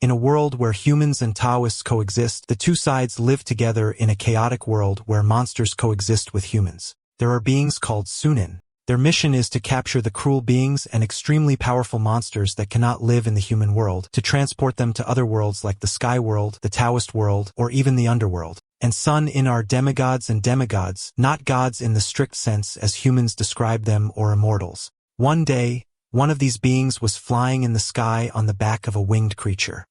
In a world where humans and Taoists coexist, the two sides live together in a chaotic world where monsters coexist with humans. There are beings called Sunin. Their mission is to capture the cruel beings and extremely powerful monsters that cannot live in the human world, to transport them to other worlds like the Sky World, the Taoist world, or even the Underworld. And Sun-in are demigods and demigods, not gods in the strict sense as humans describe them or immortals. One day, one of these beings was flying in the sky on the back of a winged creature.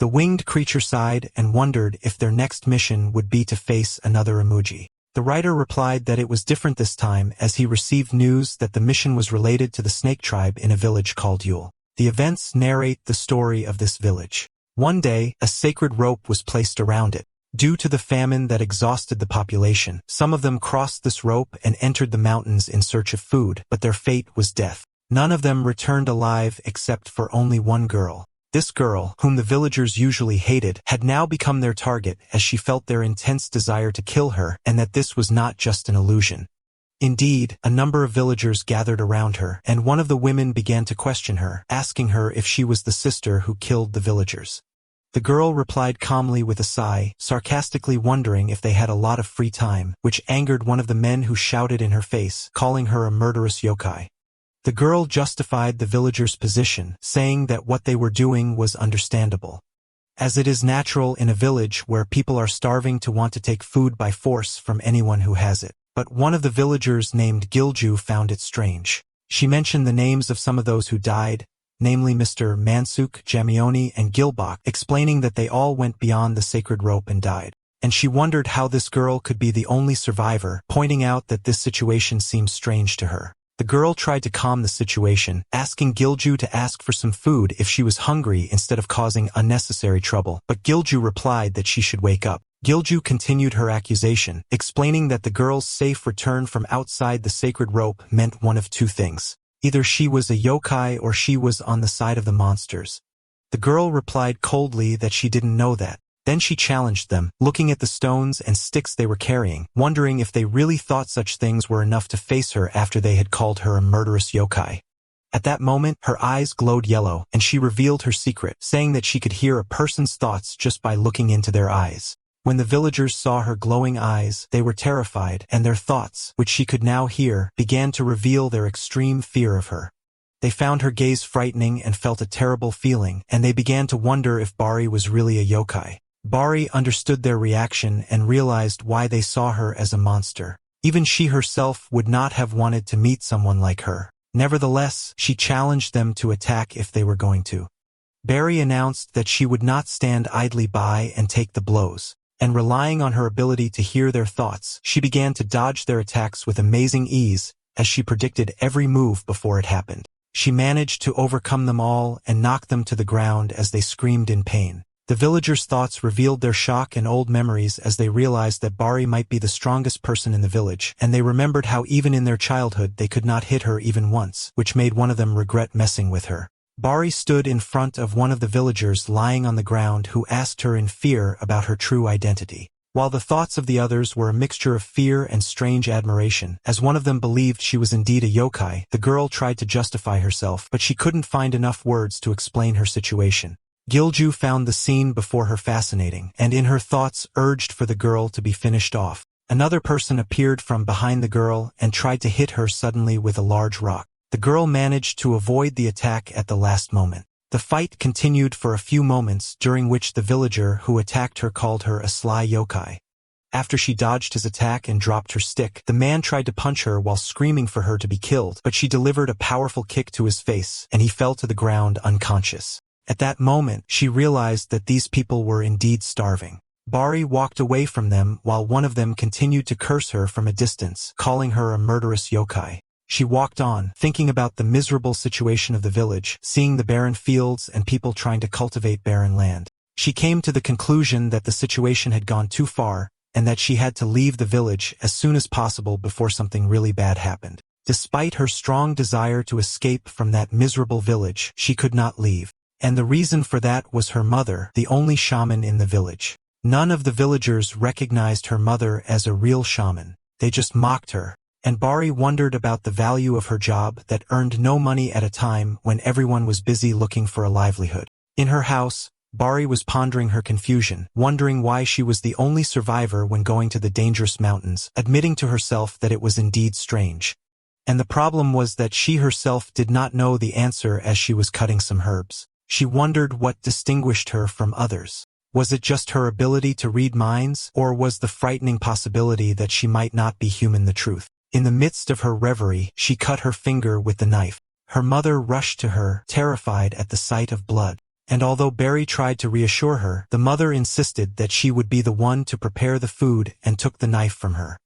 The winged creature sighed and wondered if their next mission would be to face another emoji. The writer replied that it was different this time as he received news that the mission was related to the snake tribe in a village called Yule. The events narrate the story of this village. One day, a sacred rope was placed around it. Due to the famine that exhausted the population, some of them crossed this rope and entered the mountains in search of food, but their fate was death. None of them returned alive except for only one girl. This girl, whom the villagers usually hated, had now become their target as she felt their intense desire to kill her and that this was not just an illusion. Indeed, a number of villagers gathered around her, and one of the women began to question her, asking her if she was the sister who killed the villagers. The girl replied calmly with a sigh, sarcastically wondering if they had a lot of free time, which angered one of the men who shouted in her face, calling her a murderous yokai. The girl justified the villagers' position, saying that what they were doing was understandable, as it is natural in a village where people are starving to want to take food by force from anyone who has it. But one of the villagers named Gilju found it strange. She mentioned the names of some of those who died, namely Mr. Mansuk, Jamioni, and Gilbach, explaining that they all went beyond the sacred rope and died. And she wondered how this girl could be the only survivor, pointing out that this situation seemed strange to her. The girl tried to calm the situation, asking Gilju to ask for some food if she was hungry instead of causing unnecessary trouble, but Gilju replied that she should wake up. Gilju continued her accusation, explaining that the girl's safe return from outside the sacred rope meant one of two things. Either she was a yokai or she was on the side of the monsters. The girl replied coldly that she didn't know that. Then she challenged them, looking at the stones and sticks they were carrying, wondering if they really thought such things were enough to face her after they had called her a murderous yokai. At that moment, her eyes glowed yellow, and she revealed her secret, saying that she could hear a person's thoughts just by looking into their eyes. When the villagers saw her glowing eyes, they were terrified, and their thoughts, which she could now hear, began to reveal their extreme fear of her. They found her gaze frightening and felt a terrible feeling, and they began to wonder if Bari was really a yokai. Bari understood their reaction and realized why they saw her as a monster. Even she herself would not have wanted to meet someone like her. Nevertheless, she challenged them to attack if they were going to. Bari announced that she would not stand idly by and take the blows, and relying on her ability to hear their thoughts, she began to dodge their attacks with amazing ease, as she predicted every move before it happened. She managed to overcome them all and knock them to the ground as they screamed in pain. The villagers' thoughts revealed their shock and old memories as they realized that Bari might be the strongest person in the village, and they remembered how even in their childhood they could not hit her even once, which made one of them regret messing with her. Bari stood in front of one of the villagers lying on the ground who asked her in fear about her true identity. While the thoughts of the others were a mixture of fear and strange admiration, as one of them believed she was indeed a yokai, the girl tried to justify herself, but she couldn't find enough words to explain her situation. Gilju found the scene before her fascinating, and in her thoughts urged for the girl to be finished off. Another person appeared from behind the girl and tried to hit her suddenly with a large rock. The girl managed to avoid the attack at the last moment. The fight continued for a few moments, during which the villager who attacked her called her a sly yokai. After she dodged his attack and dropped her stick, the man tried to punch her while screaming for her to be killed, but she delivered a powerful kick to his face, and he fell to the ground unconscious. At that moment, she realized that these people were indeed starving. Bari walked away from them while one of them continued to curse her from a distance, calling her a murderous yokai. She walked on, thinking about the miserable situation of the village, seeing the barren fields and people trying to cultivate barren land. She came to the conclusion that the situation had gone too far, and that she had to leave the village as soon as possible before something really bad happened. Despite her strong desire to escape from that miserable village, she could not leave. And the reason for that was her mother, the only shaman in the village. None of the villagers recognized her mother as a real shaman. They just mocked her. And Bari wondered about the value of her job that earned no money at a time when everyone was busy looking for a livelihood. In her house, Bari was pondering her confusion, wondering why she was the only survivor when going to the dangerous mountains, admitting to herself that it was indeed strange. And the problem was that she herself did not know the answer as she was cutting some herbs. She wondered what distinguished her from others. Was it just her ability to read minds, or was the frightening possibility that she might not be human the truth? In the midst of her reverie, she cut her finger with the knife. Her mother rushed to her, terrified at the sight of blood. And although Bari tried to reassure her, the mother insisted that she would be the one to prepare the food and took the knife from her.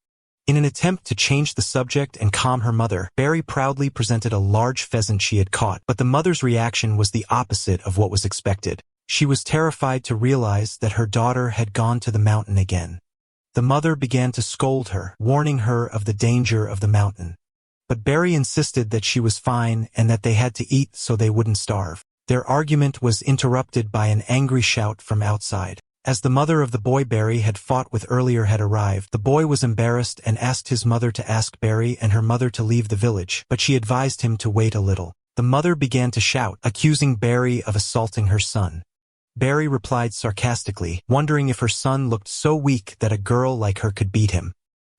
In an attempt to change the subject and calm her mother, Bari proudly presented a large pheasant she had caught, but the mother's reaction was the opposite of what was expected. She was terrified to realize that her daughter had gone to the mountain again. The mother began to scold her, warning her of the danger of the mountain. But Bari insisted that she was fine and that they had to eat so they wouldn't starve. Their argument was interrupted by an angry shout from outside. As the mother of the boy Bari had fought with earlier had arrived, the boy was embarrassed and asked his mother to ask Bari and her mother to leave the village, but she advised him to wait a little. The mother began to shout, accusing Bari of assaulting her son. Bari replied sarcastically, wondering if her son looked so weak that a girl like her could beat him.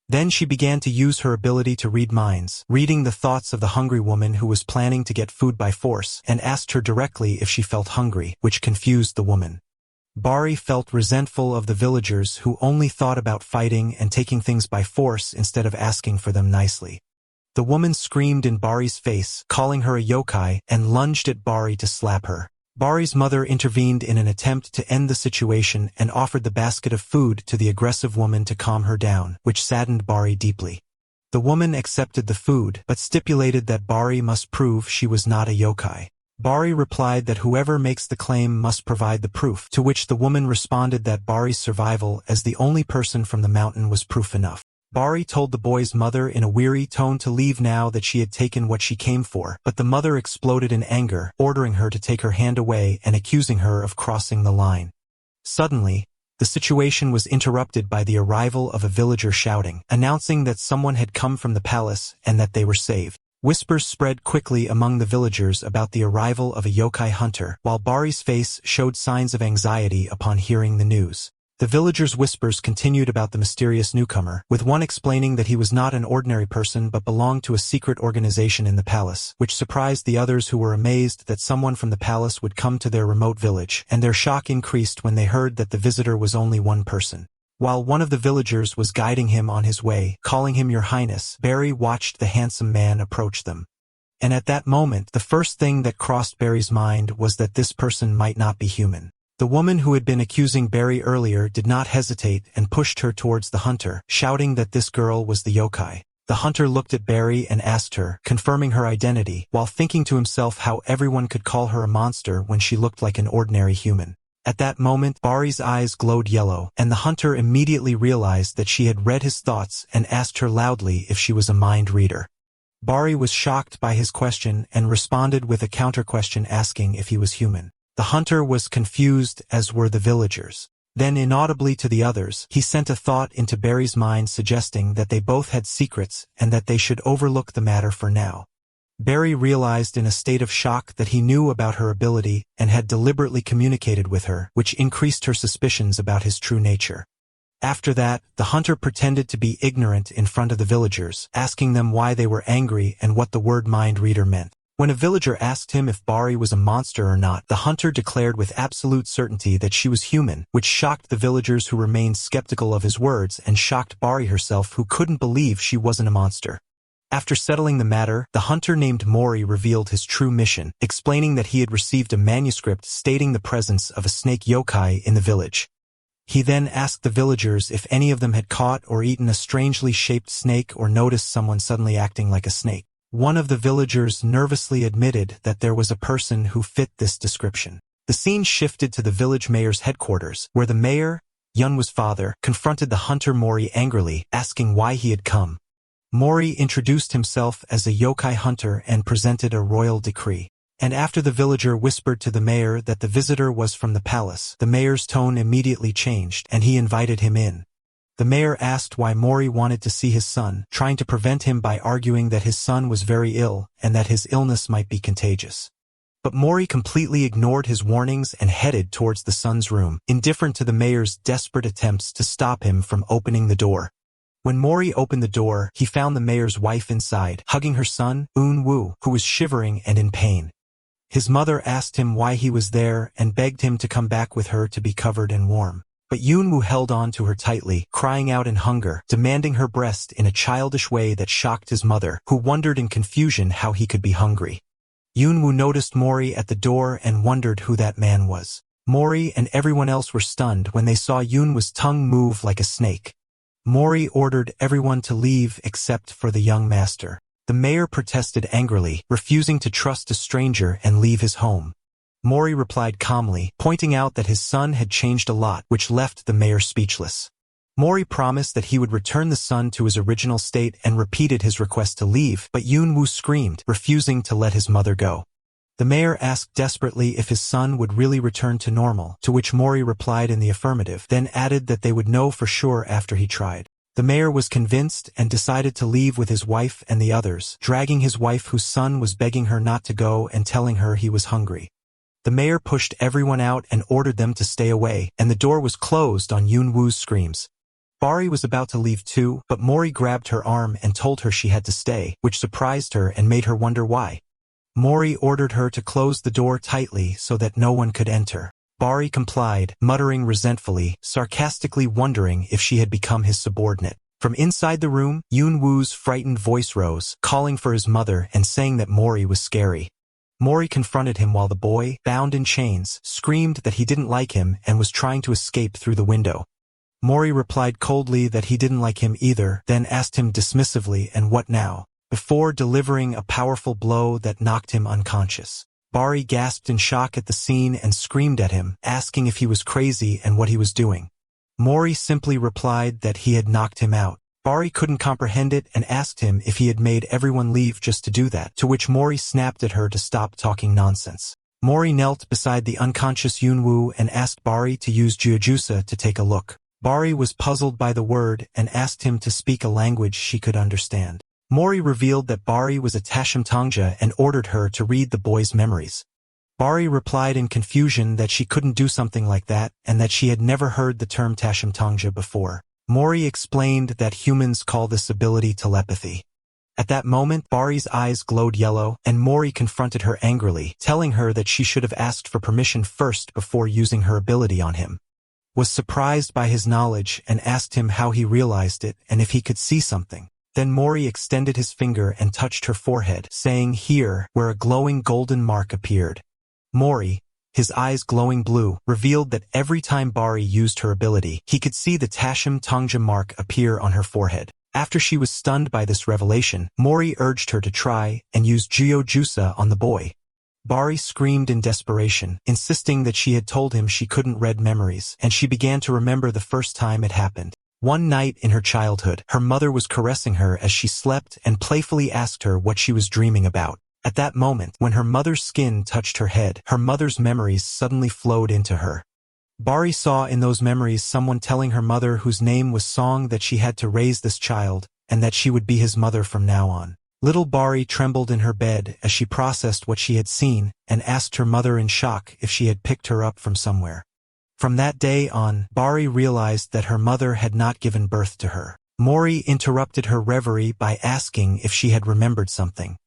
Then she began to use her ability to read minds, reading the thoughts of the hungry woman who was planning to get food by force, and asked her directly if she felt hungry, which confused the woman. Bari felt resentful of the villagers who only thought about fighting and taking things by force instead of asking for them nicely. The woman screamed in Bari's face, calling her a yokai, and lunged at Bari to slap her. Bari's mother intervened in an attempt to end the situation and offered the basket of food to the aggressive woman to calm her down, which saddened Bari deeply. The woman accepted the food, but stipulated that Bari must prove she was not a yokai. Bari replied that whoever makes the claim must provide the proof, to which the woman responded that Bari's survival as the only person from the mountain was proof enough. Bari told the boy's mother in a weary tone to leave now that she had taken what she came for, but the mother exploded in anger, ordering her to take her hand away and accusing her of crossing the line. Suddenly, the situation was interrupted by the arrival of a villager shouting, announcing that someone had come from the palace and that they were saved. Whispers spread quickly among the villagers about the arrival of a yokai hunter, while Bari's face showed signs of anxiety upon hearing the news. The villagers' whispers continued about the mysterious newcomer, with one explaining that he was not an ordinary person but belonged to a secret organization in the palace, which surprised the others who were amazed that someone from the palace would come to their remote village, and their shock increased when they heard that the visitor was only one person. While one of the villagers was guiding him on his way, calling him Your Highness, Bari watched the handsome man approach them. And at that moment, the first thing that crossed Bari's mind was that this person might not be human. The woman who had been accusing Bari earlier did not hesitate and pushed her towards the hunter, shouting that this girl was the yokai. The hunter looked at Bari and asked her, confirming her identity, while thinking to himself how everyone could call her a monster when she looked like an ordinary human. At that moment, Bari's eyes glowed yellow, and the hunter immediately realized that she had read his thoughts and asked her loudly if she was a mind reader. Bari was shocked by his question and responded with a counter-question asking if he was human. The hunter was confused, as were the villagers. Then inaudibly to the others, he sent a thought into Bari's mind suggesting that they both had secrets and that they should overlook the matter for now. Bari realized in a state of shock that he knew about her ability and had deliberately communicated with her, which increased her suspicions about his true nature. After that, the hunter pretended to be ignorant in front of the villagers, asking them why they were angry and what the word mind reader meant. When a villager asked him if Bari was a monster or not, the hunter declared with absolute certainty that she was human, which shocked the villagers who remained skeptical of his words and shocked Bari herself, who couldn't believe she wasn't a monster. After settling the matter, the hunter named Mory revealed his true mission, explaining that he had received a manuscript stating the presence of a snake yokai in the village. He then asked the villagers if any of them had caught or eaten a strangely shaped snake or noticed someone suddenly acting like a snake. One of the villagers nervously admitted that there was a person who fit this description. The scene shifted to the village mayor's headquarters, where the mayor, Yunwa's father, confronted the hunter Mory angrily, asking why he had come. Mory introduced himself as a yokai hunter and presented a royal decree. And after the villager whispered to the mayor that the visitor was from the palace, the mayor's tone immediately changed, and he invited him in. The mayor asked why Mory wanted to see his son, trying to prevent him by arguing that his son was very ill and that his illness might be contagious. But Mory completely ignored his warnings and headed towards the son's room, indifferent to the mayor's desperate attempts to stop him from opening the door. When Mory opened the door, he found the mayor's wife inside, hugging her son, Eun-woo, who was shivering and in pain. His mother asked him why he was there and begged him to come back with her to be covered and warm. But Eun-woo held on to her tightly, crying out in hunger, demanding her breast in a childish way that shocked his mother, who wondered in confusion how he could be hungry. Eun-woo noticed Mory at the door and wondered who that man was. Mory and everyone else were stunned when they saw Eun-woo's tongue move like a snake. Mory ordered everyone to leave except for the young master. The mayor protested angrily, refusing to trust a stranger and leave his home. Mory replied calmly, pointing out that his son had changed a lot, which left the mayor speechless. Mory promised that he would return the son to his original state and repeated his request to leave, but Eun-woo screamed, refusing to let his mother go. The mayor asked desperately if his son would really return to normal, to which Mory replied in the affirmative, then added that they would know for sure after he tried. The mayor was convinced and decided to leave with his wife and the others, dragging his wife whose son was begging her not to go and telling her he was hungry. The mayor pushed everyone out and ordered them to stay away, and the door was closed on Eun-woo's screams. Bari was about to leave too, but Mory grabbed her arm and told her she had to stay, which surprised her and made her wonder why. Mory ordered her to close the door tightly so that no one could enter. Bari complied, muttering resentfully, sarcastically wondering if she had become his subordinate. From inside the room, Eun-woo's frightened voice rose, calling for his mother and saying that Mory was scary. Mory confronted him while the boy, bound in chains, screamed that he didn't like him and was trying to escape through the window. Mory replied coldly that he didn't like him either, then asked him dismissively, "And what now?" before delivering a powerful blow that knocked him unconscious. Bari gasped in shock at the scene and screamed at him, asking if he was crazy and what he was doing. Mory simply replied that he had knocked him out. Bari couldn't comprehend it and asked him if he had made everyone leave just to do that, to which Mory snapped at her to stop talking nonsense. Mory knelt beside the unconscious Eun-woo and asked Bari to use Jujusa to take a look. Bari was puzzled by the word and asked him to speak a language she could understand. Mory revealed that Bari was a Tashimtangja and ordered her to read the boy's memories. Bari replied in confusion that she couldn't do something like that and that she had never heard the term Tashimtangja before. Mory explained that humans call this ability telepathy. At that moment, Bari's eyes glowed yellow, and Mory confronted her angrily, telling her that she should have asked for permission first before using her ability on him. Was surprised by his knowledge and asked him how he realized it and if he could see something. Then Mory extended his finger and touched her forehead, saying here, where a glowing golden mark appeared. Mory, his eyes glowing blue, revealed that every time Bari used her ability, he could see the Tashimtangja mark appear on her forehead. After she was stunned by this revelation, Mory urged her to try and use Jujusa on the boy. Bari screamed in desperation, insisting that she had told him she couldn't read memories, and she began to remember the first time it happened. One night in her childhood, her mother was caressing her as she slept and playfully asked her what she was dreaming about. At that moment, when her mother's skin touched her head, her mother's memories suddenly flowed into her. Bari saw in those memories someone telling her mother whose name was Song that she had to raise this child, and that she would be his mother from now on. Little Bari trembled in her bed as she processed what she had seen, and asked her mother in shock if she had picked her up from somewhere. From that day on, Bari realized that her mother had not given birth to her. Mory interrupted her reverie by asking if she had remembered something.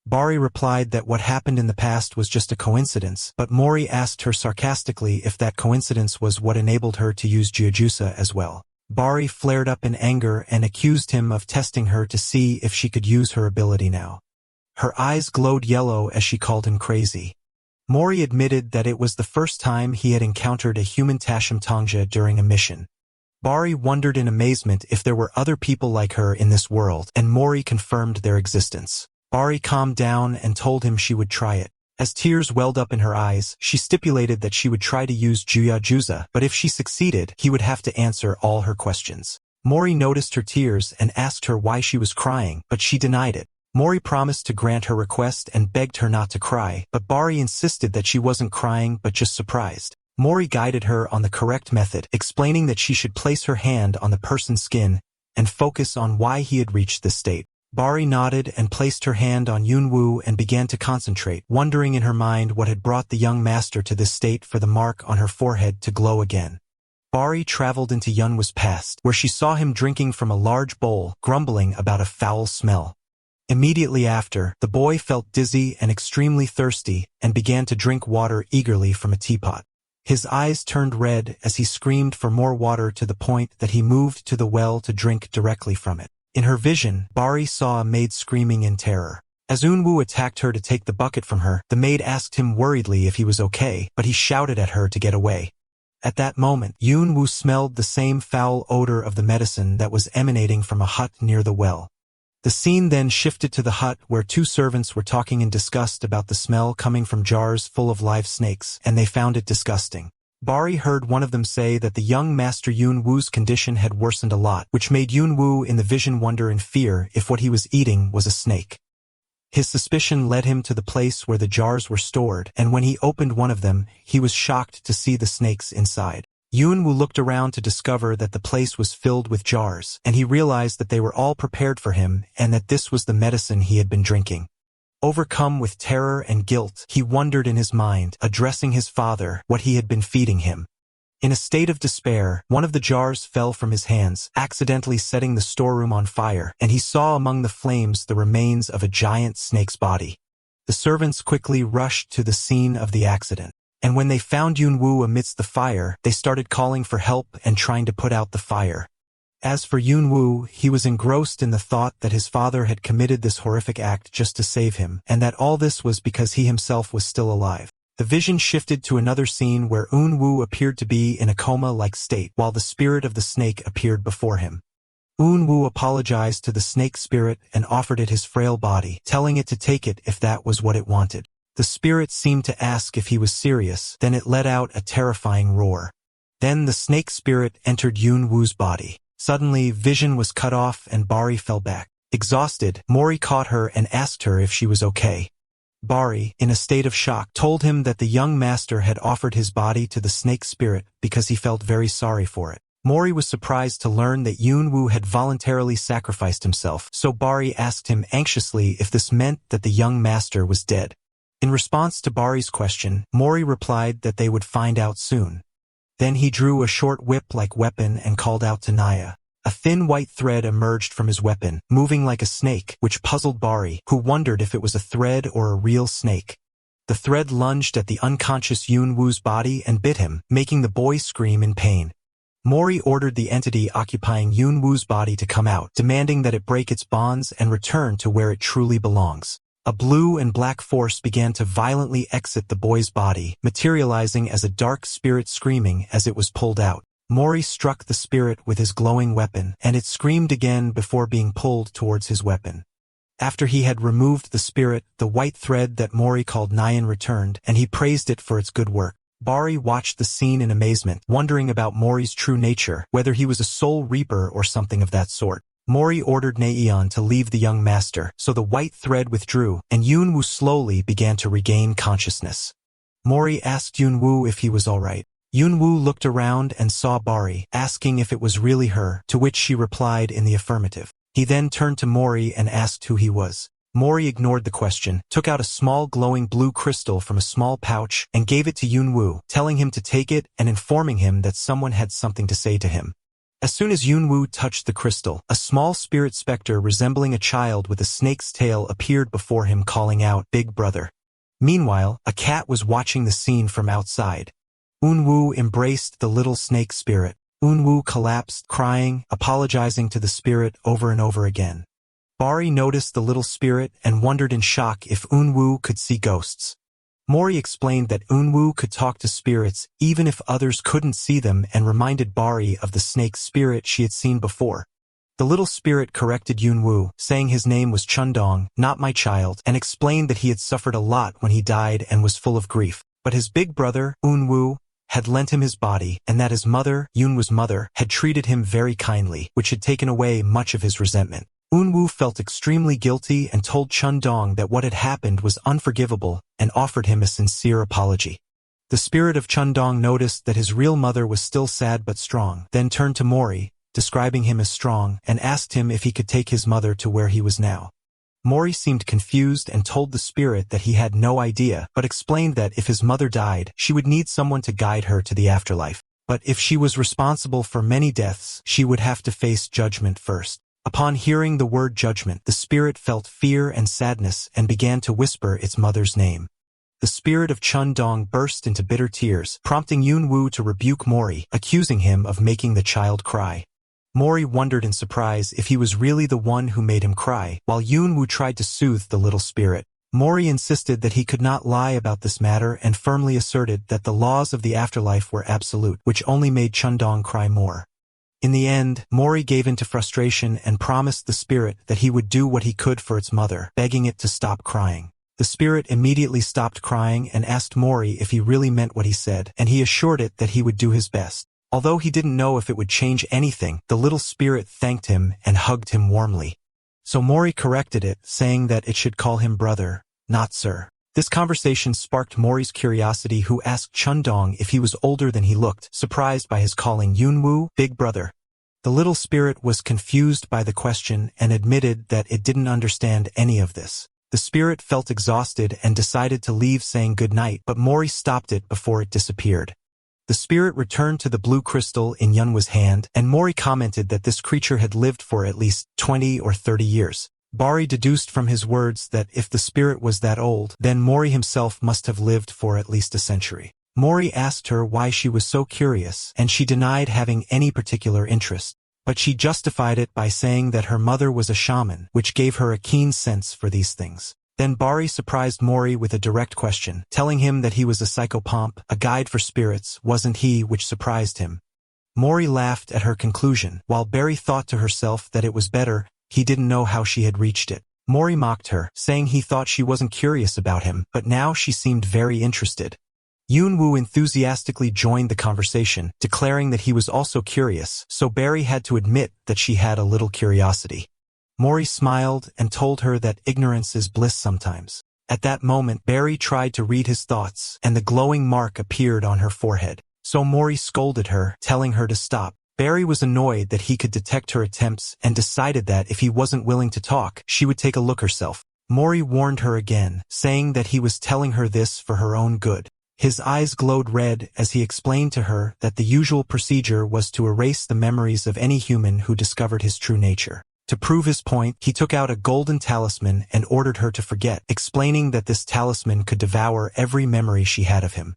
Bari replied that what happened in the past was just a coincidence, but Mory asked her sarcastically if that coincidence was what enabled her to use Jujusa as well. Bari flared up in anger and accused him of testing her to see if she could use her ability now. Her eyes glowed yellow as she called him crazy. Mory admitted that it was the first time he had encountered a human Tashimtangja during a mission. Bari wondered in amazement if there were other people like her in this world, and Mory confirmed their existence. Bari calmed down and told him she would try it. As tears welled up in her eyes, she stipulated that she would try to use Jujusa, but if she succeeded, he would have to answer all her questions. Mory noticed her tears and asked her why she was crying, but she denied it. Mory promised to grant her request and begged her not to cry, but Bari insisted that she wasn't crying but just surprised. Mory guided her on the correct method, explaining that she should place her hand on the person's skin and focus on why he had reached this state. Bari nodded and placed her hand on Yunwoo and began to concentrate, wondering in her mind what had brought the young master to this state for the mark on her forehead to glow again. Bari traveled into Yunwoo's past, where she saw him drinking from a large bowl, grumbling about a foul smell. Immediately after, the boy felt dizzy and extremely thirsty and began to drink water eagerly from a teapot. His eyes turned red as he screamed for more water to the point that he moved to the well to drink directly from it. In her vision, Bari saw a maid screaming in terror. As Unwoo attacked her to take the bucket from her, the maid asked him worriedly if he was okay, but he shouted at her to get away. At that moment, Yunwoo smelled the same foul odor of the medicine that was emanating from a hut near the well. The scene then shifted to the hut where two servants were talking in disgust about the smell coming from jars full of live snakes, and they found it disgusting. Bari heard one of them say that the young master Yunwoo's condition had worsened a lot, which made Yunwoo in the vision wonder and fear if what he was eating was a snake. His suspicion led him to the place where the jars were stored, and when he opened one of them, he was shocked to see the snakes inside. Yunwoo looked around to discover that the place was filled with jars, and he realized that they were all prepared for him and that this was the medicine he had been drinking. Overcome with terror and guilt, he wondered in his mind, addressing his father, what he had been feeding him. In a state of despair, one of the jars fell from his hands, accidentally setting the storeroom on fire, and he saw among the flames the remains of a giant snake's body. The servants quickly rushed to the scene of the accident, and when they found Yunwoo amidst the fire, they started calling for help and trying to put out the fire. As for Yunwoo, he was engrossed in the thought that his father had committed this horrific act just to save him, and that all this was because he himself was still alive. The vision shifted to another scene where Unwoo appeared to be in a coma-like state, while the spirit of the snake appeared before him. Unwoo apologized to the snake spirit and offered it his frail body, telling it to take it if that was what it wanted. The spirit seemed to ask if he was serious, then it let out a terrifying roar. Then the snake spirit entered Yunwoo's body. Suddenly, vision was cut off and Bari fell back. Exhausted, Mory caught her and asked her if she was okay. Bari, in a state of shock, told him that the young master had offered his body to the snake spirit because he felt very sorry for it. Mory was surprised to learn that Yunwoo had voluntarily sacrificed himself, so Bari asked him anxiously if this meant that the young master was dead. In response to Bari's question, Mory replied that they would find out soon. Then he drew a short whip-like weapon and called out to Naya. A thin white thread emerged from his weapon, moving like a snake, which puzzled Bari, who wondered if it was a thread or a real snake. The thread lunged at the unconscious Yunwoo's body and bit him, making the boy scream in pain. Mory ordered the entity occupying Yunwoo's body to come out, demanding that it break its bonds and return to where it truly belongs. A blue and black force began to violently exit the boy's body, materializing as a dark spirit screaming as it was pulled out. Mory struck the spirit with his glowing weapon, and it screamed again before being pulled towards his weapon. After he had removed the spirit, the white thread that Mory called Nyan returned, and he praised it for its good work. Bari watched the scene in amazement, wondering about Mory's true nature, whether he was a soul reaper or something of that sort. Mory ordered Naeon to leave the young master, so the white thread withdrew, and Yunwoo slowly began to regain consciousness. Mory asked Yunwoo if he was alright. Yunwoo looked around and saw Bari, asking if it was really her, to which she replied in the affirmative. He then turned to Mory and asked who he was. Mory ignored the question, took out a small glowing blue crystal from a small pouch, and gave it to Yunwoo, telling him to take it and informing him that someone had something to say to him. As soon as Yunwoo touched the crystal, a small spirit specter resembling a child with a snake's tail appeared before him, calling out, "Big brother." Meanwhile, a cat was watching the scene from outside. Unwoo embraced the little snake spirit. Unwoo collapsed, crying, apologizing to the spirit over and over again. Bari noticed the little spirit and wondered in shock if Unwoo could see ghosts. Mory explained that Unwoo could talk to spirits even if others couldn't see them and reminded Bari of the snake spirit she had seen before. The little spirit corrected Yunwoo, saying his name was Chundong, not my child, and explained that he had suffered a lot when he died and was full of grief. But his big brother, Unwoo, had lent him his body, and that his mother, Yunwoo's mother, had treated him very kindly, which had taken away much of his resentment. Unwoo felt extremely guilty and told Chundong that what had happened was unforgivable and offered him a sincere apology. The spirit of Chundong noticed that his real mother was still sad but strong, then turned to Mory, describing him as strong, and asked him if he could take his mother to where he was now. Mory seemed confused and told the spirit that he had no idea, but explained that if his mother died, she would need someone to guide her to the afterlife. But if she was responsible for many deaths, she would have to face judgment first. Upon hearing the word judgment, the spirit felt fear and sadness and began to whisper its mother's name. The spirit of Chun Dong burst into bitter tears, prompting Yun Woo to rebuke Mory, accusing him of making the child cry. Mory wondered in surprise if he was really the one who made him cry, while Yun Woo tried to soothe the little spirit. Mory insisted that he could not lie about this matter and firmly asserted that the laws of the afterlife were absolute, which only made Chun Dong cry more. In the end, Mory gave in to frustration and promised the spirit that he would do what he could for its mother, begging it to stop crying. The spirit immediately stopped crying and asked Mory if he really meant what he said, and he assured it that he would do his best. Although he didn't know if it would change anything, the little spirit thanked him and hugged him warmly. So Mory corrected it, saying that it should call him brother, not sir. This conversation sparked Mory's curiosity, who asked Chun Dong if he was older than he looked, surprised by his calling Yun Woo big brother. The little spirit was confused by the question and admitted that it didn't understand any of this. The spirit felt exhausted and decided to leave, saying good night, but Mory stopped it before it disappeared. The spirit returned to the blue crystal in Yunwoo's hand, and Mory commented that this creature had lived for at least 20 or 30 years. Bari deduced from his words that if the spirit was that old, then Mory himself must have lived for at least a century. Mory asked her why she was so curious, and she denied having any particular interest. But she justified it by saying that her mother was a shaman, which gave her a keen sense for these things. Then Bari surprised Mory with a direct question, telling him that he was a psychopomp, a guide for spirits, wasn't he, which surprised him. Mory laughed at her conclusion, while Bari thought to herself that it was better, he didn't know how she had reached it. Mory mocked her, saying he thought she wasn't curious about him, but now she seemed very interested. Yun Woo enthusiastically joined the conversation, declaring that he was also curious, so Bari had to admit that she had a little curiosity. Mory smiled and told her that ignorance is bliss sometimes. At that moment, Bari tried to read his thoughts, and the glowing mark appeared on her forehead. So Mory scolded her, telling her to stop. Bari was annoyed that he could detect her attempts and decided that if he wasn't willing to talk, she would take a look herself. Mory warned her again, saying that he was telling her this for her own good. His eyes glowed red as he explained to her that the usual procedure was to erase the memories of any human who discovered his true nature. To prove his point, he took out a golden talisman and ordered her to forget, explaining that this talisman could devour every memory she had of him.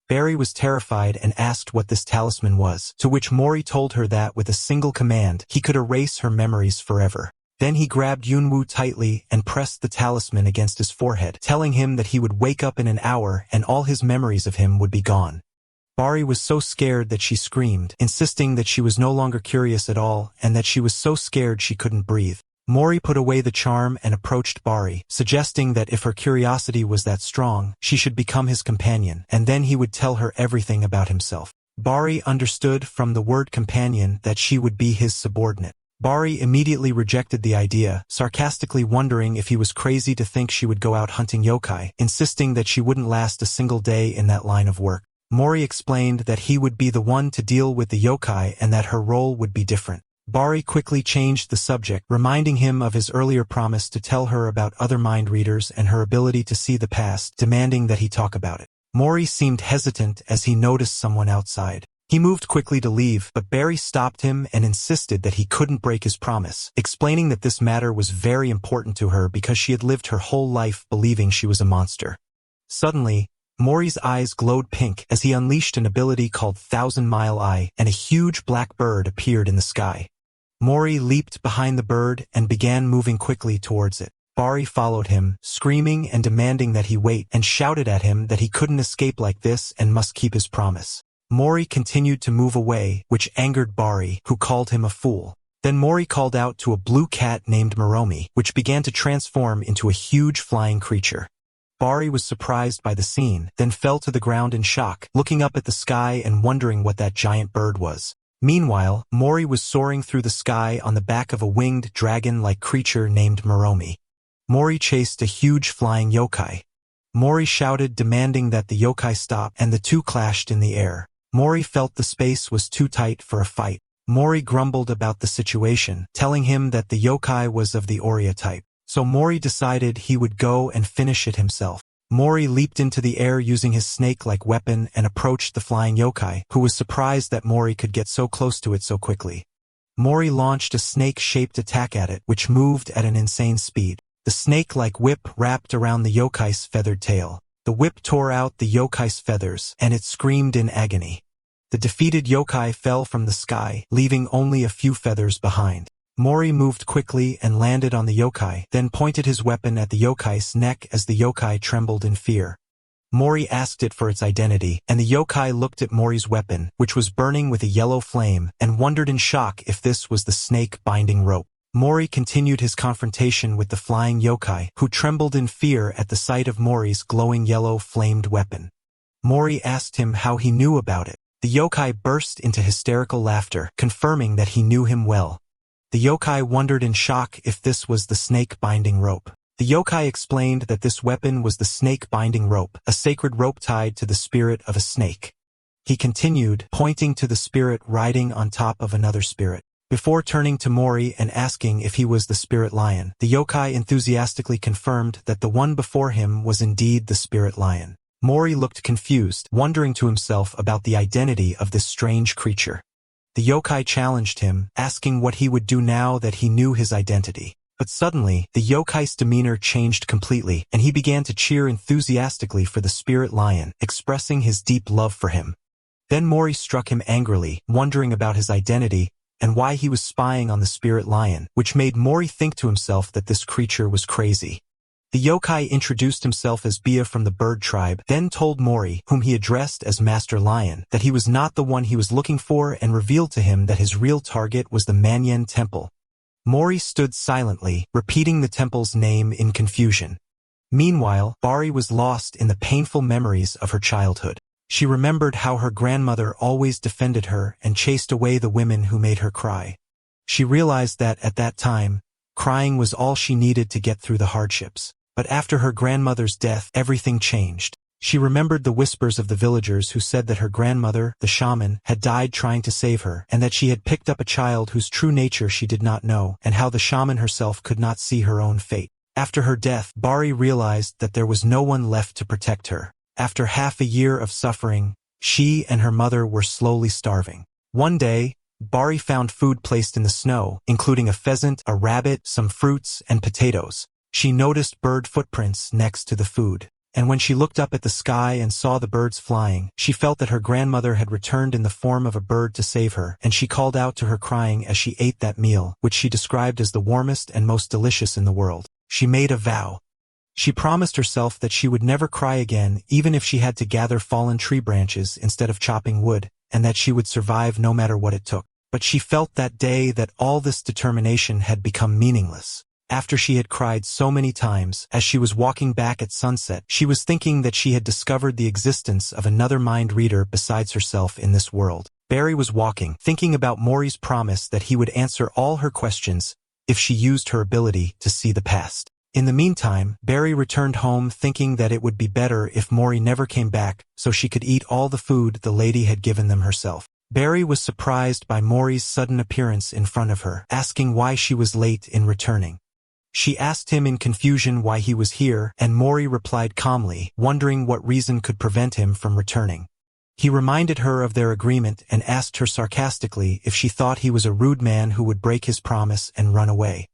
Bari was terrified and asked what this talisman was, to which Mory told her that with a single command, he could erase her memories forever. Then he grabbed Yun Woo tightly and pressed the talisman against his forehead, telling him that he would wake up in an hour and all his memories of him would be gone. Bari was so scared that she screamed, insisting that she was no longer curious at all and that she was so scared she couldn't breathe. Mory put away the charm and approached Bari, suggesting that if her curiosity was that strong, she should become his companion, and then he would tell her everything about himself. Bari understood from the word companion that she would be his subordinate. Bari immediately rejected the idea, sarcastically wondering if he was crazy to think she would go out hunting yokai, insisting that she wouldn't last a single day in that line of work. Mory explained that he would be the one to deal with the yokai and that her role would be different. Bari quickly changed the subject, reminding him of his earlier promise to tell her about other mind readers and her ability to see the past, demanding that he talk about it. Mory seemed hesitant as he noticed someone outside. He moved quickly to leave, but Bari stopped him and insisted that he couldn't break his promise, explaining that this matter was very important to her because she had lived her whole life believing she was a monster. Suddenly, Mory's eyes glowed pink as he unleashed an ability called Thousand Mile Eye, and a huge black bird appeared in the sky. Mory leaped behind the bird and began moving quickly towards it. Bari followed him, screaming and demanding that he wait, and shouted at him that he couldn't escape like this and must keep his promise. Mory continued to move away, which angered Bari, who called him a fool. Then Mory called out to a blue cat named Muromi, which began to transform into a huge flying creature. Bari was surprised by the scene, then fell to the ground in shock, looking up at the sky and wondering what that giant bird was. Meanwhile, Mory was soaring through the sky on the back of a winged dragon-like creature named Muromi. Mory chased a huge flying yokai. Mory shouted, demanding that the yokai stop, and the two clashed in the air. Mory felt the space was too tight for a fight. Mory grumbled about the situation, telling him that the yokai was of the Orya type. So Mory decided he would go and finish it himself. Mory leaped into the air using his snake-like weapon and approached the flying yokai, who was surprised that Mory could get so close to it so quickly. Mory launched a snake-shaped attack at it, which moved at an insane speed. The snake-like whip wrapped around the yokai's feathered tail. The whip tore out the yokai's feathers, and it screamed in agony. The defeated yokai fell from the sky, leaving only a few feathers behind. Mory moved quickly and landed on the yokai, then pointed his weapon at the yokai's neck as the yokai trembled in fear. Mory asked it for its identity, and the yokai looked at Mory's weapon, which was burning with a yellow flame, and wondered in shock if this was the snake-binding rope. Mory continued his confrontation with the flying yokai, who trembled in fear at the sight of Mory's glowing yellow flamed weapon. Mory asked him how he knew about it. The yokai burst into hysterical laughter, confirming that he knew him well. The yokai wondered in shock if this was the snake-binding rope. The yokai explained that this weapon was the snake-binding rope, a sacred rope tied to the spirit of a snake. He continued, pointing to the spirit riding on top of another spirit. Before turning to Mory and asking if he was the spirit lion, the yokai enthusiastically confirmed that the one before him was indeed the spirit lion. Mory looked confused, wondering to himself about the identity of this strange creature. The yokai challenged him, asking what he would do now that he knew his identity. But suddenly, the yokai's demeanor changed completely, and he began to cheer enthusiastically for the spirit lion, expressing his deep love for him. Then Mory struck him angrily, wondering about his identity, and why he was spying on the spirit lion, which made Mory think to himself that this creature was crazy. The yokai introduced himself as Bia from the bird tribe, then told Mory, whom he addressed as Master Lion, that he was not the one he was looking for and revealed to him that his real target was the Manhwa Temple. Mory stood silently, repeating the temple's name in confusion. Meanwhile, Bari was lost in the painful memories of her childhood. She remembered how her grandmother always defended her and chased away the women who made her cry. She realized that, at that time, crying was all she needed to get through the hardships. But after her grandmother's death, everything changed. She remembered the whispers of the villagers who said that her grandmother, the shaman, had died trying to save her, and that she had picked up a child whose true nature she did not know, and how the shaman herself could not see her own fate. After her death, Bari realized that there was no one left to protect her. After half a year of suffering, she and her mother were slowly starving. One day, Bari found food placed in the snow, including a pheasant, a rabbit, some fruits, and potatoes. She noticed bird footprints next to the food, and when she looked up at the sky and saw the birds flying, she felt that her grandmother had returned in the form of a bird to save her, and she called out to her crying as she ate that meal, which she described as the warmest and most delicious in the world. She made a vow. She promised herself that she would never cry again, even if she had to gather fallen tree branches instead of chopping wood, and that she would survive no matter what it took. But she felt that day that all this determination had become meaningless. After she had cried so many times, as she was walking back at sunset, she was thinking that she had discovered the existence of another mind reader besides herself in this world. Bari was walking, thinking about Mory's promise that he would answer all her questions if she used her ability to see the past. In the meantime, Bari returned home thinking that it would be better if Mory never came back, so she could eat all the food the lady had given them herself. Bari was surprised by Mory's sudden appearance in front of her, asking why she was late in returning. She asked him in confusion why he was here, and Mory replied calmly, wondering what reason could prevent him from returning. He reminded her of their agreement and asked her sarcastically if she thought he was a rude man who would break his promise and run away.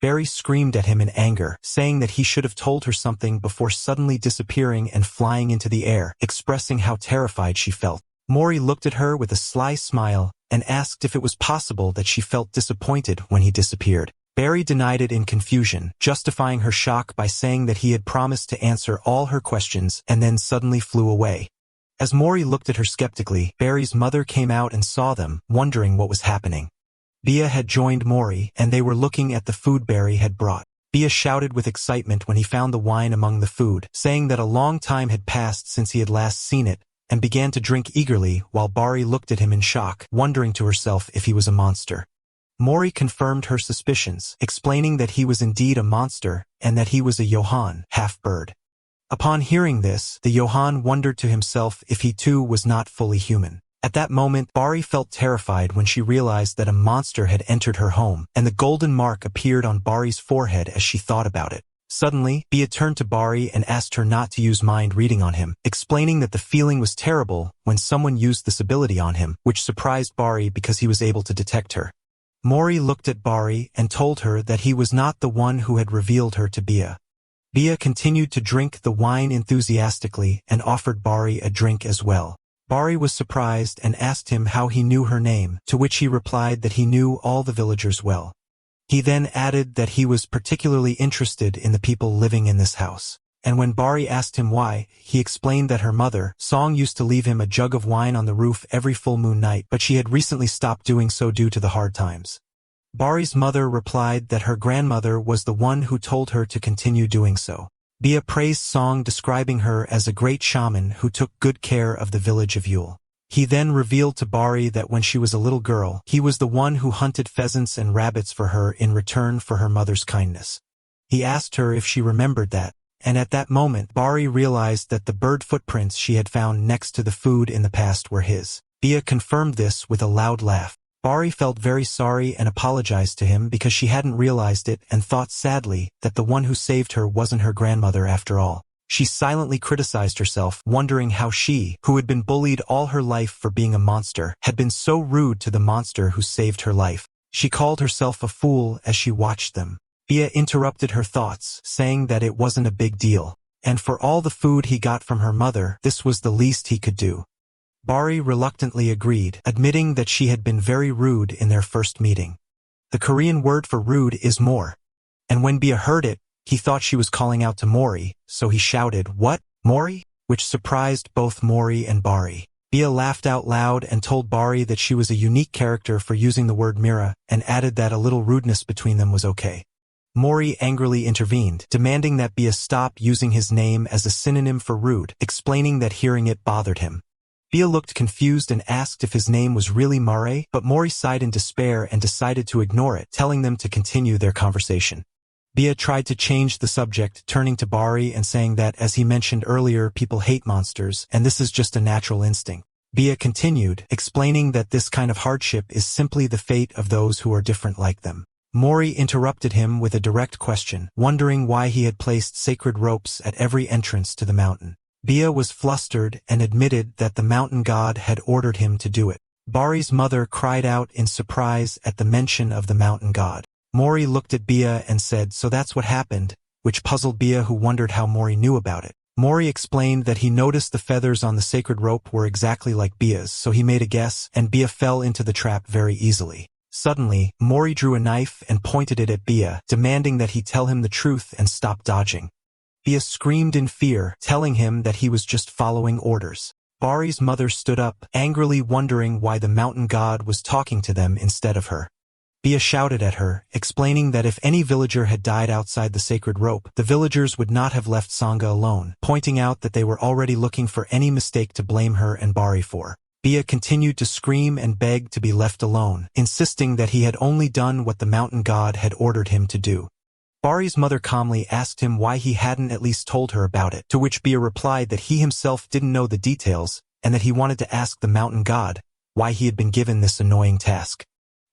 Bari screamed at him in anger, saying that he should have told her something before suddenly disappearing and flying into the air, expressing how terrified she felt. Mory looked at her with a sly smile and asked if it was possible that she felt disappointed when he disappeared. Bari denied it in confusion, justifying her shock by saying that he had promised to answer all her questions and then suddenly flew away. As Mory looked at her skeptically, Bari's mother came out and saw them, wondering what was happening. Bia had joined Mory, and they were looking at the food Bari had brought. Bia shouted with excitement when he found the wine among the food, saying that a long time had passed since he had last seen it, and began to drink eagerly while Bari looked at him in shock, wondering to herself if he was a monster. Mory confirmed her suspicions, explaining that he was indeed a monster and that he was a Johan, half-bird. Upon hearing this, the Johan wondered to himself if he too was not fully human. At that moment, Bari felt terrified when she realized that a monster had entered her home, and the golden mark appeared on Bari's forehead as she thought about it. Suddenly, Bia turned to Bari and asked her not to use mind reading on him, explaining that the feeling was terrible when someone used this ability on him, which surprised Bari because he was able to detect her. Mory looked at Bari and told her that he was not the one who had revealed her to Bia. Bia continued to drink the wine enthusiastically and offered Bari a drink as well. Bari was surprised and asked him how he knew her name, to which he replied that he knew all the villagers well. He then added that he was particularly interested in the people living in this house. And when Bari asked him why, he explained that her mother, Song, used to leave him a jug of wine on the roof every full moon night, but she had recently stopped doing so due to the hard times. Bari's mother replied that her grandmother was the one who told her to continue doing so. Bia praised Song, describing her as a great shaman who took good care of the village of Yule. He then revealed to Bari that when she was a little girl, he was the one who hunted pheasants and rabbits for her in return for her mother's kindness. He asked her if she remembered that, and at that moment Bari realized that the bird footprints she had found next to the food in the past were his. Bia confirmed this with a loud laugh. Bari felt very sorry and apologized to him because she hadn't realized it and thought sadly that the one who saved her wasn't her grandmother after all. She silently criticized herself, wondering how she, who had been bullied all her life for being a monster, had been so rude to the monster who saved her life. She called herself a fool as she watched them. Bia interrupted her thoughts, saying that it wasn't a big deal, and for all the food he got from her mother, this was the least he could do. Bari reluctantly agreed, admitting that she had been very rude in their first meeting. The Korean word for rude is more. And when Bia heard it, he thought she was calling out to Mory, so he shouted, "What, Mory?" which surprised both Mory and Bari. Bia laughed out loud and told Bari that she was a unique character for using the word mira, and added that a little rudeness between them was okay. Mory angrily intervened, demanding that Bia stop using his name as a synonym for rude, explaining that hearing it bothered him. Bia looked confused and asked if his name was really Mare, but Mory sighed in despair and decided to ignore it, telling them to continue their conversation. Bia tried to change the subject, turning to Bari and saying that, as he mentioned earlier, people hate monsters, and this is just a natural instinct. Bia continued, explaining that this kind of hardship is simply the fate of those who are different like them. Mory interrupted him with a direct question, wondering why he had placed sacred ropes at every entrance to the mountain. Bia was flustered and admitted that the mountain god had ordered him to do it. Bari's mother cried out in surprise at the mention of the mountain god. Mory looked at Bia and said, "So that's what happened," which puzzled Bia, who wondered how Mory knew about it. Mory explained that he noticed the feathers on the sacred rope were exactly like Bia's, so he made a guess, and Bia fell into the trap very easily. Suddenly, Mory drew a knife and pointed it at Bia, demanding that he tell him the truth and stop dodging. Bia screamed in fear, telling him that he was just following orders. Bari's mother stood up, angrily wondering why the mountain god was talking to them instead of her. Bia shouted at her, explaining that if any villager had died outside the sacred rope, the villagers would not have left Sangha alone, pointing out that they were already looking for any mistake to blame her and Bari for. Bia continued to scream and beg to be left alone, insisting that he had only done what the mountain god had ordered him to do. Bari's mother calmly asked him why he hadn't at least told her about it, to which Bia replied that he himself didn't know the details, and that he wanted to ask the mountain god why he had been given this annoying task.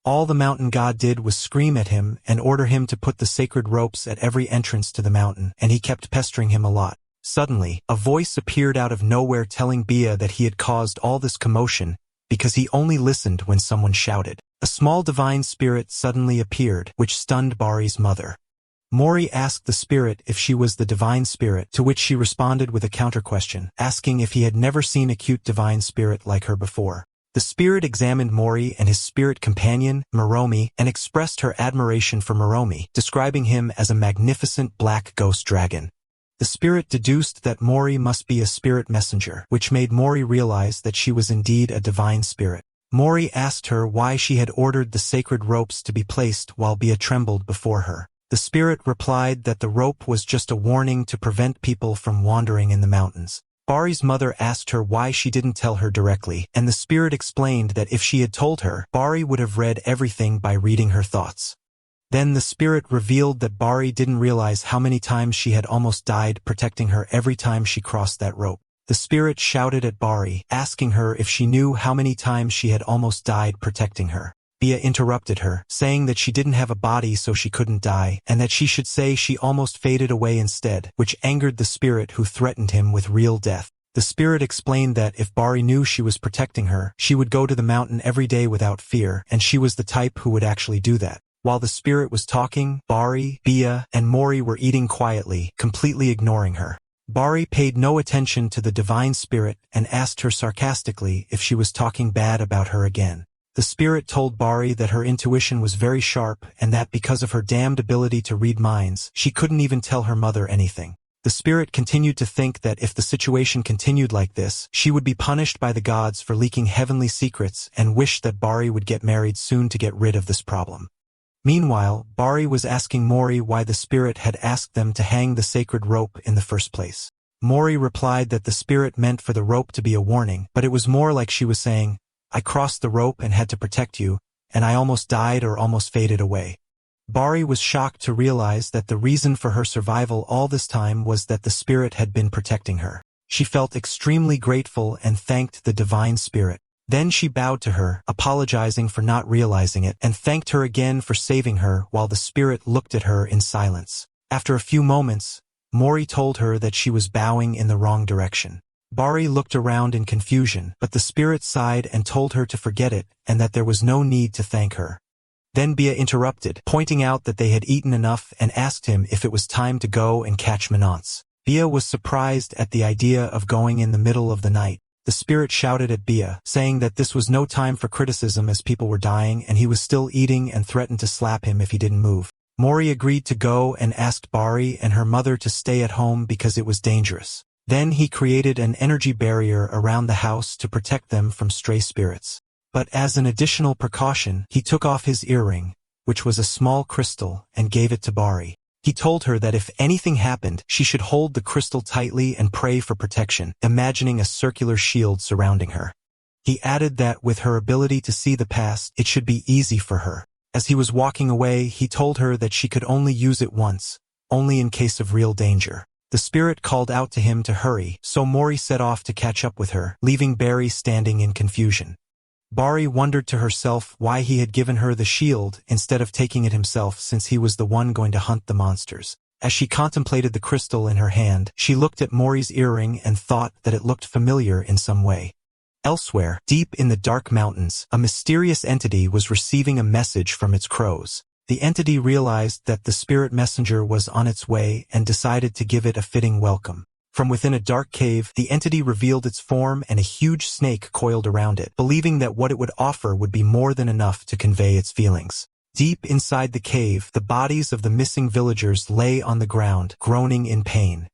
All the mountain god did was scream at him and order him to put the sacred ropes at every entrance to the mountain, and he kept pestering him a lot. Suddenly, a voice appeared out of nowhere telling Bia that he had caused all this commotion because he only listened when someone shouted. A small divine spirit suddenly appeared, which stunned Bari's mother. Mory asked the spirit if she was the divine spirit, to which she responded with a counter-question, asking if he had never seen a cute divine spirit like her before. The spirit examined Mory and his spirit companion, Muromi, and expressed her admiration for Muromi, describing him as a magnificent black ghost dragon. The spirit deduced that Mory must be a spirit messenger, which made Mory realize that she was indeed a divine spirit. Mory asked her why she had ordered the sacred ropes to be placed while Bia trembled before her. The spirit replied that the rope was just a warning to prevent people from wandering in the mountains. Bari's mother asked her why she didn't tell her directly, and the spirit explained that if she had told her, Bari would have read everything by reading her thoughts. Then the spirit revealed that Bari didn't realize how many times she had almost died protecting her every time she crossed that rope. The spirit shouted at Bari, asking her if she knew how many times she had almost died protecting her. Bia interrupted her, saying that she didn't have a body so she couldn't die, and that she should say she almost faded away instead, which angered the spirit who threatened him with real death. The spirit explained that if Bari knew she was protecting her, she would go to the mountain every day without fear, and she was the type who would actually do that. While the spirit was talking, Bari, Bia, and Mory were eating quietly, completely ignoring her. Bari paid no attention to the divine spirit and asked her sarcastically if she was talking bad about her again. The spirit told Bari that her intuition was very sharp and that because of her damned ability to read minds, she couldn't even tell her mother anything. The spirit continued to think that if the situation continued like this, she would be punished by the gods for leaking heavenly secrets and wished that Bari would get married soon to get rid of this problem. Meanwhile, Bari was asking Mory why the spirit had asked them to hang the sacred rope in the first place. Mory replied that the spirit meant for the rope to be a warning, but it was more like she was saying, "I crossed the rope and had to protect you, and I almost died or almost faded away." Bari was shocked to realize that the reason for her survival all this time was that the spirit had been protecting her. She felt extremely grateful and thanked the divine spirit. Then she bowed to her, apologizing for not realizing it, and thanked her again for saving her while the spirit looked at her in silence. After a few moments, Mory told her that she was bowing in the wrong direction. Bari looked around in confusion, but the spirit sighed and told her to forget it and that there was no need to thank her. Then Bia interrupted, pointing out that they had eaten enough and asked him if it was time to go and catch manants. Bia was surprised at the idea of going in the middle of the night. The spirit shouted at Bia, saying that this was no time for criticism as people were dying and he was still eating and threatened to slap him if he didn't move. Mory agreed to go and asked Bari and her mother to stay at home because it was dangerous. Then he created an energy barrier around the house to protect them from stray spirits. But as an additional precaution, he took off his earring, which was a small crystal, and gave it to Bari. He told her that if anything happened, she should hold the crystal tightly and pray for protection, imagining a circular shield surrounding her. He added that with her ability to see the past, it should be easy for her. As he was walking away, he told her that she could only use it once, only in case of real danger. The spirit called out to him to hurry, so Mory set off to catch up with her, leaving Bari standing in confusion. Bari wondered to herself why he had given her the shield instead of taking it himself since he was the one going to hunt the monsters. As she contemplated the crystal in her hand, she looked at Mory's earring and thought that it looked familiar in some way. Elsewhere, deep in the dark mountains, a mysterious entity was receiving a message from its crows. The entity realized that the spirit messenger was on its way and decided to give it a fitting welcome. From within a dark cave, the entity revealed its form and a huge snake coiled around it, believing that what it would offer would be more than enough to convey its feelings. Deep inside the cave, the bodies of the missing villagers lay on the ground, groaning in pain.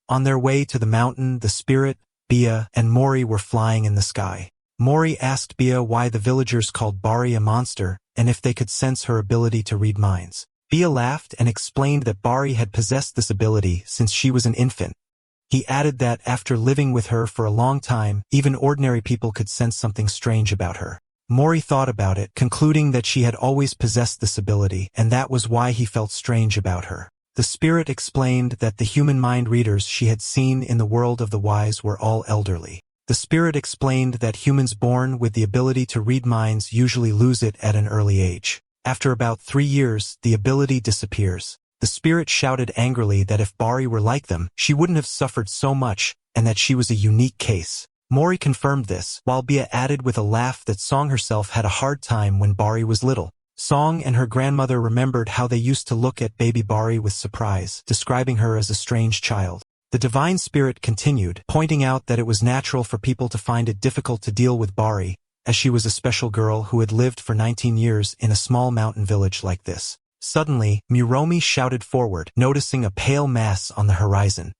On their way to the mountain, the spirit, Bia, and Mory were flying in the sky. Mory asked Bia why the villagers called Bari a monster, and if they could sense her ability to read minds. Bia laughed and explained that Bari had possessed this ability since she was an infant. He added that after living with her for a long time, even ordinary people could sense something strange about her. Mory thought about it, concluding that she had always possessed this ability, and that was why he felt strange about her. The spirit explained that the human mind readers she had seen in the world of the wise were all elderly. The spirit explained that humans born with the ability to read minds usually lose it at an early age. After about 3 years, the ability disappears. The spirit shouted angrily that if Bari were like them, she wouldn't have suffered so much, and that she was a unique case. Mory confirmed this, while Bia added with a laugh that Song herself had a hard time when Bari was little. Song and her grandmother remembered how they used to look at baby Bari with surprise, describing her as a strange child. The divine spirit continued, pointing out that it was natural for people to find it difficult to deal with Bari, as she was a special girl who had lived for 19 years in a small mountain village like this. Suddenly, Miromi shouted forward, noticing a pale mass on the horizon.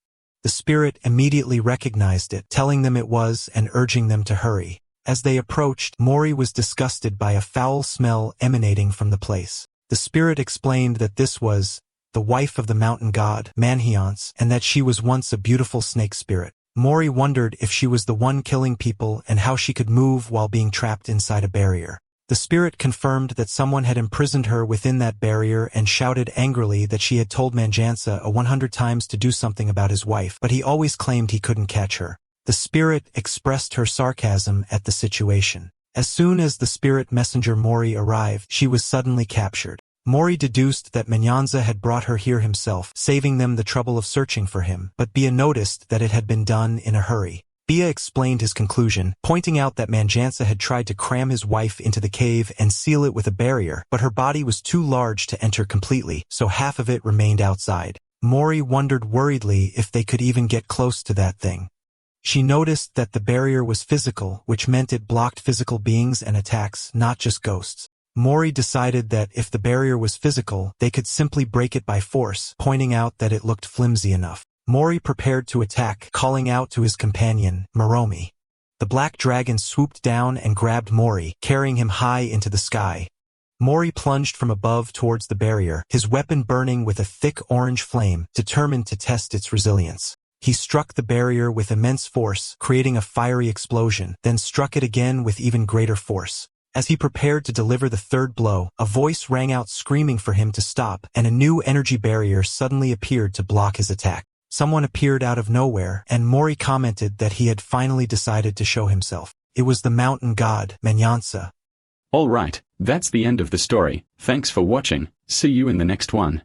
The spirit immediately recognized it, telling them it was and urging them to hurry. As they approached, Mory was disgusted by a foul smell emanating from the place. The spirit explained that this was the wife of the mountain god, Manhwa, and that she was once a beautiful snake spirit. Mory wondered if she was the one killing people and how she could move while being trapped inside a barrier. The spirit confirmed that someone had imprisoned her within that barrier and shouted angrily that she had told Mangansa 100 times to do something about his wife, but he always claimed he couldn't catch her. The spirit expressed her sarcasm at the situation. As soon as the spirit messenger Mory arrived, she was suddenly captured. Mory deduced that Manhwa had brought her here himself, saving them the trouble of searching for him, but Bia noticed that it had been done in a hurry. Bia explained his conclusion, pointing out that Manhwa had tried to cram his wife into the cave and seal it with a barrier, but her body was too large to enter completely, so half of it remained outside. Mory wondered worriedly if they could even get close to that thing. She noticed that the barrier was physical, which meant it blocked physical beings and attacks, not just ghosts. Mory decided that if the barrier was physical, they could simply break it by force, pointing out that it looked flimsy enough. Mory prepared to attack, calling out to his companion, Moromi. The black dragon swooped down and grabbed Mory, carrying him high into the sky. Mory plunged from above towards the barrier, his weapon burning with a thick orange flame, determined to test its resilience. He struck the barrier with immense force, creating a fiery explosion, then struck it again with even greater force. As he prepared to deliver the third blow, a voice rang out screaming for him to stop, and a new energy barrier suddenly appeared to block his attack. Someone appeared out of nowhere, and Mory commented that he had finally decided to show himself. It was the mountain god, Manhwa. Alright, that's the end of the story. Thanks for watching. See you in the next one.